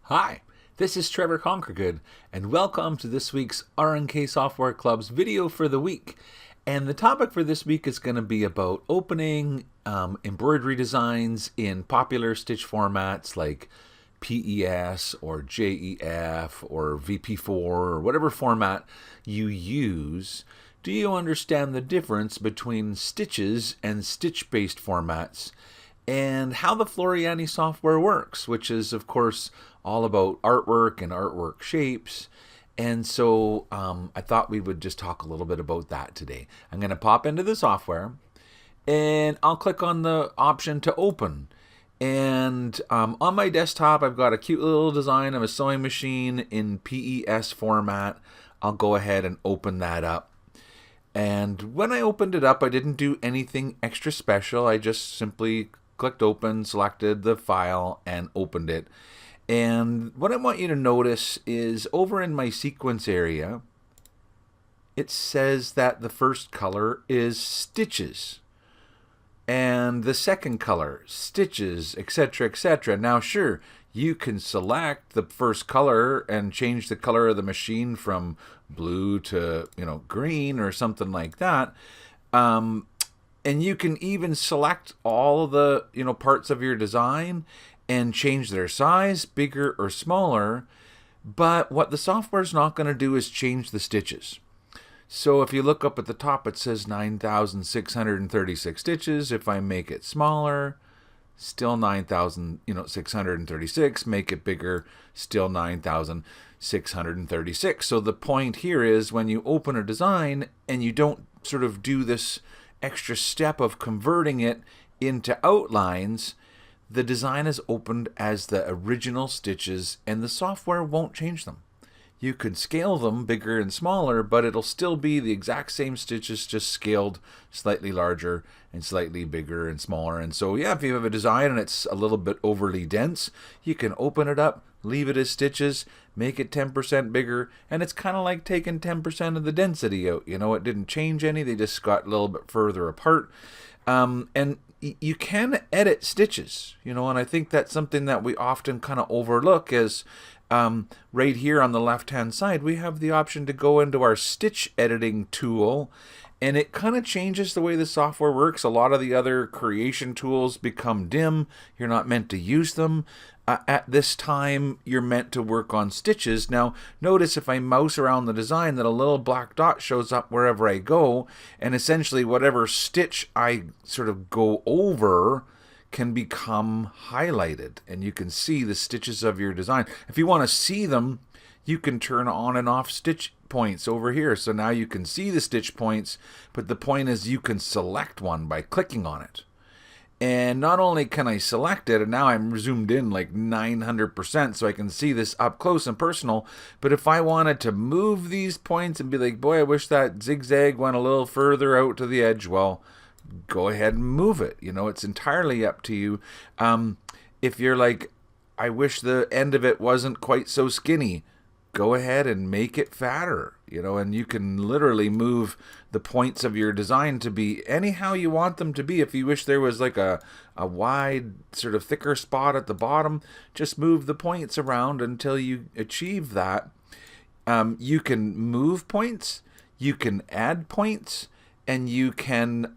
Hi, this is Trevor Conquergood, and welcome to this week's R&K Software Club's video for the week. And the topic for this week is going to be about opening embroidery designs in popular stitch formats like PES or JEF or VP4 or whatever format you use. Do you understand the difference between stitches and stitch-based formats, and how the Floriani software works, which is, of course, all about artwork and artwork shapes. And so I thought we would just talk a little bit about that today. I'm going to pop into the software, and I'll click on the option to open. And on my desktop, I've got a cute little design of a sewing machine in PES format. I'll go ahead and open that up. And when I opened it up, I didn't do anything extra special. I just simply clicked open, selected the file, and opened it. And what I want you to notice is over in my sequence area, it says that the first color is stitches, and the second color, stitches, etc., etc. Now, sure, you can select the first color and change the color of the machine from blue to, green or something like that. And you can even select all of the, parts of your design and change their size, bigger or smaller. But what the software is not going to do is change the stitches. So if you look up at the top, it says 9,636 stitches. If I make it smaller, still 9,636. Make it bigger, still 9,636. So the point here is when you open a design and you don't sort of do this extra step of converting it into outlines, the design is opened as the original stitches and the software won't change them. You could scale them bigger and smaller, but it'll still be the exact same stitches, just scaled slightly larger and slightly bigger and smaller. And so, yeah, if you have a design and it's a little bit overly dense, you can open it up, leave it as stitches, make it 10% bigger, and it's kind of like taking 10% of the density out. It didn't change any, they just got a little bit further apart. And you can edit stitches, and I think that's something that we often kind of overlook is right here on the left hand side we have the option to go into our stitch editing tool, and it kind of changes the way the software works. A lot of the other creation tools become dim. You're not meant to use them. At this time, you're meant to work on stitches. Now, notice if I mouse around the design that a little black dot shows up wherever I go, and essentially whatever stitch I sort of go over can become highlighted, and you can see the stitches of your design. If you want to see them, you can turn on and off stitch points over here. So now you can see the stitch points, but the point is you can select one by clicking on it. And not only can I select it, and now I'm zoomed in like 900% so I can see this up close and personal, but if I wanted to move these points and be like, boy, I wish that zigzag went a little further out to the edge, well, go ahead and move it. It's entirely up to you. If you're like, I wish the end of it wasn't quite so skinny, go ahead and make it fatter, and you can literally move the points of your design to be anyhow you want them to be. If you wish there was like a wide, sort of thicker spot at the bottom, just move the points around until you achieve that. You can move points, you can add points, and you can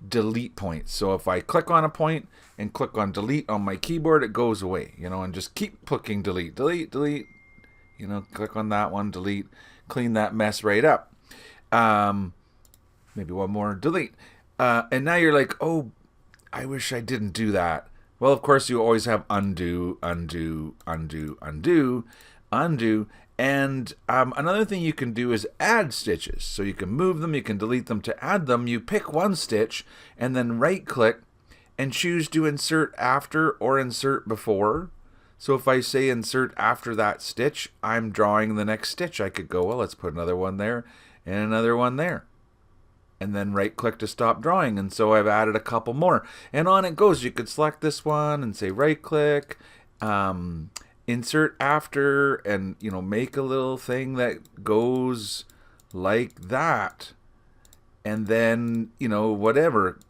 delete points. So if I click on a point and click on delete on my keyboard, it goes away, and just keep clicking delete, delete, delete. Click on that one, delete, clean that mess right up. Maybe one more, delete. And now you're like, oh, I wish I didn't do that. Well, of course, you always have undo, undo, undo, undo, undo. And another thing you can do is add stitches. So you can move them, you can delete them. To add them, you pick one stitch and then right-click and choose to insert after or insert before. So if I say insert after that stitch, I'm drawing the next stitch. I could go, well, let's put another one there and another one there. And then right click to stop drawing. And so I've added a couple more. And on it goes. You could select this one and say right click, insert after, and make a little thing that goes like that. And then, whatever.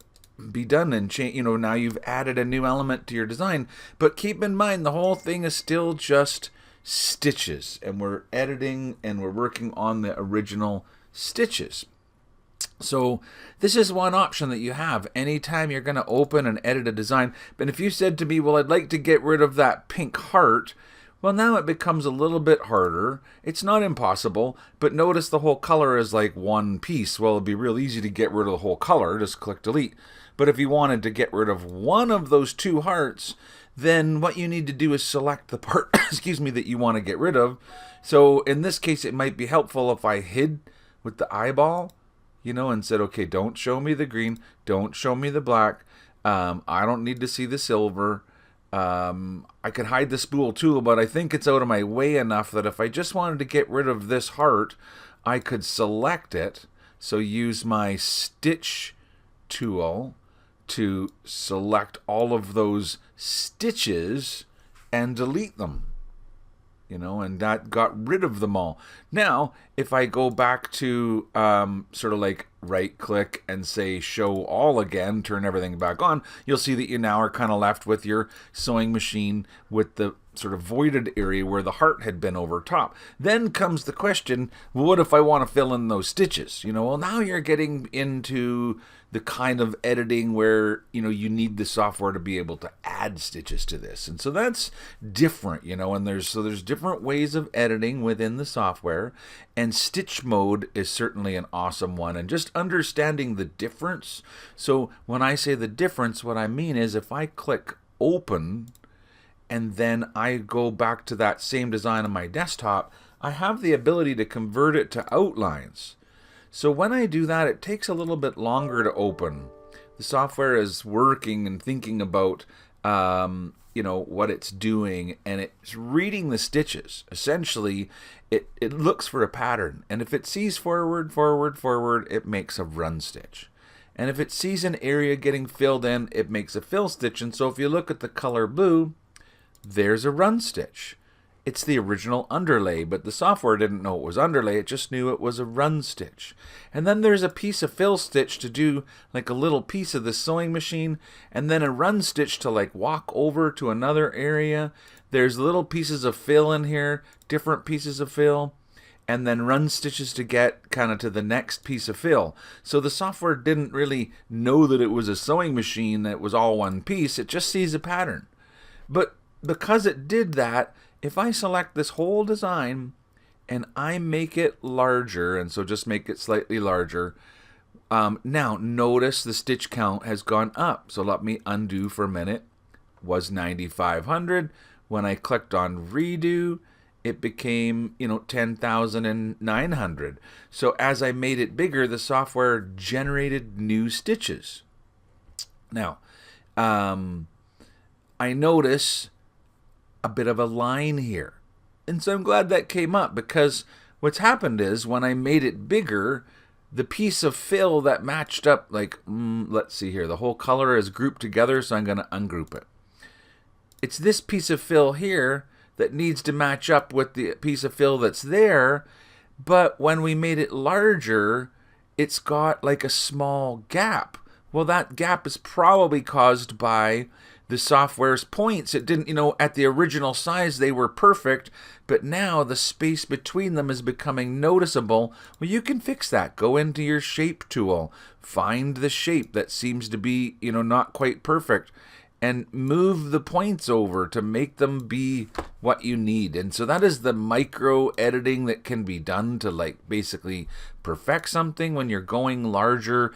be done and change. Now you've added a new element to your design, but keep in mind the whole thing is still just stitches, and we're editing and we're working on the original stitches. So this is one option that you have anytime you're going to open and edit a design. But if you said to me, well, I'd like to get rid of that pink heart, well, now it becomes a little bit harder. It's not impossible, but notice the whole color is like one piece. Well, it'd be real easy to get rid of the whole color. Just click delete. But if you wanted to get rid of one of those two hearts, then what you need to do is select the part, excuse me, that you want to get rid of. So in this case, it might be helpful if I hid with the eyeball, and said, okay, don't show me the green, don't show me the black. I don't need to see the silver. I could hide the spool tool, but I think it's out of my way enough that if I just wanted to get rid of this heart, I could select it. So use my stitch tool to select all of those stitches and delete them. And that got rid of them all. Now, if I go back to sort of like right click and say show all again, turn everything back on, you'll see that you now are kind of left with your sewing machine with the sort of voided area where the heart had been over top. Then comes the question, well, what if I want to fill in those stitches? Well, now you're getting into the kind of editing where, you need the software to be able to add stitches to this. And so that's different, and there's different ways of editing within the software, and stitch mode is certainly an awesome one. And just understanding the difference. So when I say the difference, what I mean is if I click open and then I go back to that same design on my desktop, I have the ability to convert it to outlines. So when I do that, it takes a little bit longer to open. The software is working and thinking about, what it's doing, and it's reading the stitches. Essentially, it looks for a pattern, and if it sees forward, it makes a run stitch. And if it sees an area getting filled in, it makes a fill stitch. And so if you look at the color blue, there's a run stitch. It's the original underlay, but the software didn't know it was underlay, it just knew it was a run stitch. And then there's a piece of fill stitch to do like a little piece of the sewing machine, and then a run stitch to like walk over to another area. There's little pieces of fill in here, different pieces of fill, and then run stitches to get kind of to the next piece of fill. So the software didn't really know that it was a sewing machine that was all one piece, it just sees a pattern. But because it did that, if I select this whole design and I make it larger, and so just make it slightly larger, now notice the stitch count has gone up. So let me undo for a minute. Was 9,500. When I clicked on redo, it became 10,900. So as I made it bigger, the software generated new stitches. Now, I notice a bit of a line here. And so I'm glad that came up, because what's happened is when I made it bigger, the piece of fill that matched up, like, let's see here, the whole color is grouped together, so I'm going to ungroup it. It's this piece of fill here that needs to match up with the piece of fill that's there, but when we made it larger, it's got like a small gap. Well, that gap is probably caused by the software's points. It didn't, at the original size they were perfect, but now the space between them is becoming noticeable. Well, you can fix that. Go into your shape tool, find the shape that seems to be, not quite perfect, and move the points over to make them be what you need. And so that is the micro editing that can be done to like basically perfect something when you're going larger.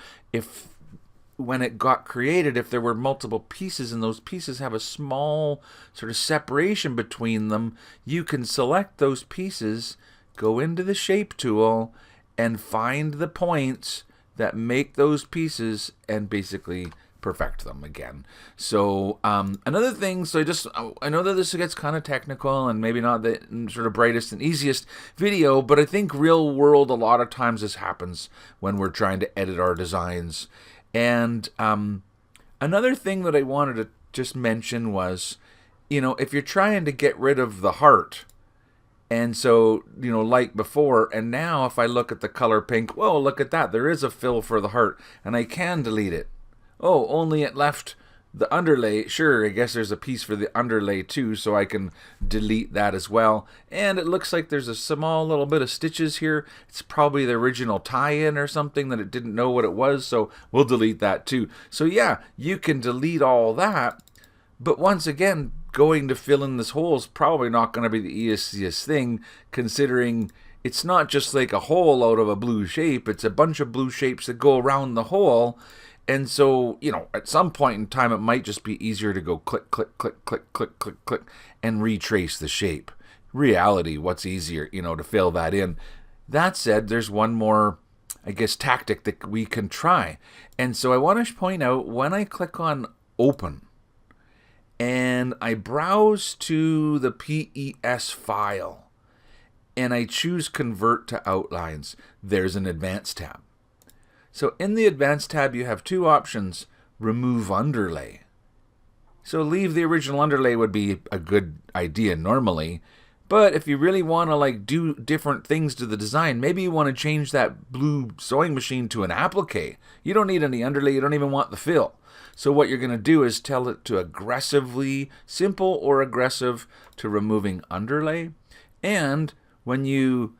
When it got created, if there were multiple pieces and those pieces have a small sort of separation between them, you can select those pieces, go into the shape tool, and find the points that make those pieces and basically perfect them again. So another thing, I know that this gets kind of technical and maybe not the sort of brightest and easiest video, but I think real world, a lot of times this happens when we're trying to edit our designs. And another thing that I wanted to just mention was, if you're trying to get rid of the heart, and so, like before, and now if I look at the color pink, well, look at that, there is a fill for the heart, and I can delete it. oh, only it left the underlay. Sure, I guess there's a piece for the underlay too, so I can delete that as well. And it looks like there's a small little bit of stitches here. It's probably the original tie-in or something that it didn't know what it was, so we'll delete that too. So yeah, you can delete all that, but once again, going to fill in this hole is probably not going to be the easiest thing, considering it's not just like a hole out of a blue shape, it's a bunch of blue shapes that go around the hole. And so, you know, at some point in time, it might just be easier to go click, click, click, click, click, click, click, and retrace the shape. Reality, what's easier, you know, to fill that in. That said, there's one more, I guess, tactic that we can try. And so I want to point out, when I click on Open, and I browse to the PES file, and I choose Convert to Outlines, there's an Advanced tab. So in the Advanced tab, you have two options: remove underlay. So leave the original underlay would be a good idea normally, but if you really want to like do different things to the design, maybe you want to change that blue sewing machine to an applique. You don't need any underlay, you don't even want the fill. So what you're going to do is tell it to aggressively, simple or aggressive, to removing underlay. And when you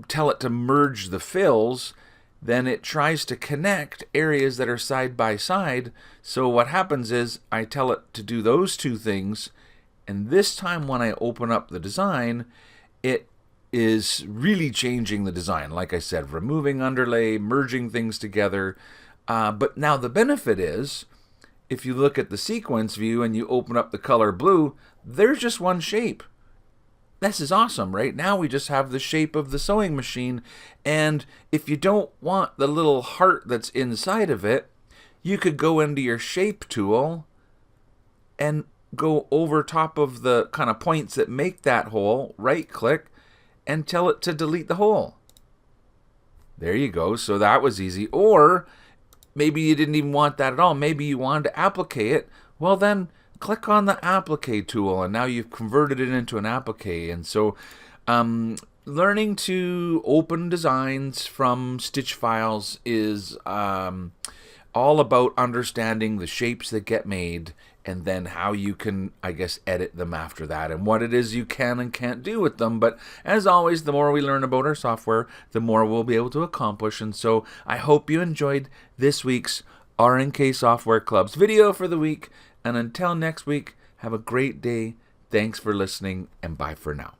tell it to merge the fills, then it tries to connect areas that are side by side. So what happens is I tell it to do those two things, and this time when I open up the design, it is really changing the design. Like I said, removing underlay, merging things together. But now the benefit is, if you look at the sequence view and you open up the color blue, there's just one shape. This is awesome, right? Now we just have the shape of the sewing machine, and if you don't want the little heart that's inside of it, you could go into your shape tool and go over top of the kind of points that make that hole, right click, and tell it to delete the hole. There you go. So that was easy. Or maybe you didn't even want that at all. Maybe you wanted to applique it. Well, then click on the applique tool, and now you've converted it into an applique. And so learning to open designs from stitch files is all about understanding the shapes that get made, and then how you can, I guess, edit them after that, and what it is you can and can't do with them. But as always, the more we learn about our software, the more we'll be able to accomplish. And so I hope you enjoyed this week's RNK Software Club's video for the week. And until next week, have a great day. Thanks for listening, and bye for now.